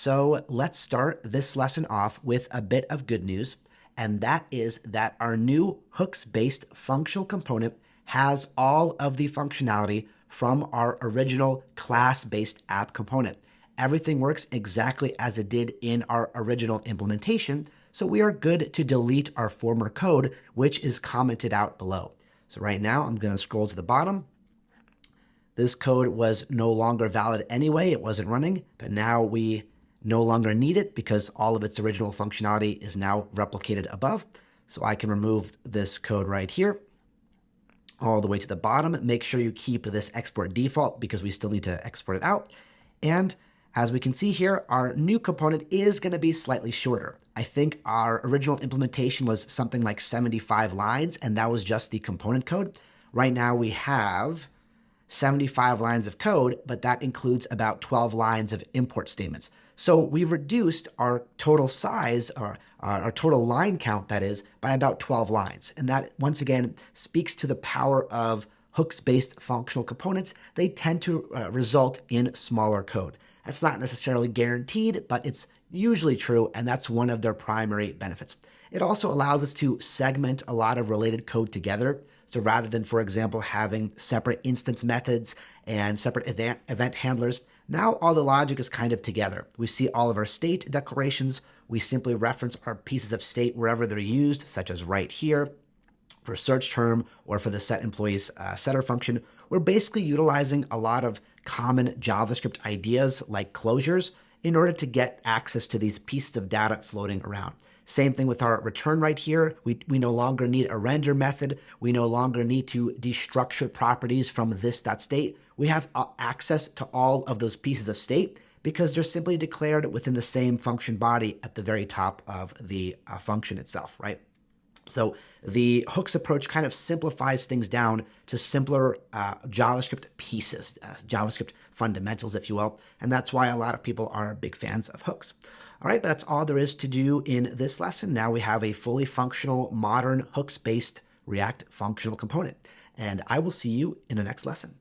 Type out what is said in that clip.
So let's start this lesson off with a bit of good news, and that is that our new hooks-based functional component has all of the functionality from our original class-based app component. Everything works exactly as it did in our original implementation, so we are good to delete our former code, which is commented out below. So right now, I'm going to scroll to the bottom. This code was no longer valid anyway. It wasn't running, but now we no longer need it because all of its original functionality is now replicated above. So I can remove this code right here all the way to the bottom. Make sure you keep this export default because we still need to export it out. And as we can see here, our new component is going to be slightly shorter. I think our original implementation was something like 75 lines, and that was just the component code. Right now we have 75 lines of code, but that includes about 12 lines of import statements. So we've reduced our total size, or our total line count, that is, by about 12 lines. And that, once again, speaks to the power of hooks-based functional components. They tend to result in smaller code. That's not necessarily guaranteed, but it's usually true, and that's one of their primary benefits. It also allows us to segment a lot of related code together. So rather than, for example, having separate instance methods and separate event handlers, now all the logic is kind of together. We see all of our state declarations. We simply reference our pieces of state wherever they're used, such as right here for search term or for the set employees setter function. We're basically utilizing a lot of common JavaScript ideas like closures in order to get access to these pieces of data floating around. Same thing with our return right here. We no longer need a render method. We no longer need to destructure properties from this.state. We have access to all of those pieces of state because they're simply declared within the same function body at the very top of the function itself, right? So the hooks approach kind of simplifies things down to simpler JavaScript pieces, JavaScript fundamentals, if you will. And that's why a lot of people are big fans of hooks. All right, but that's all there is to do in this lesson. Now we have a fully functional, modern, hooks-based React functional component. And I will see you in the next lesson.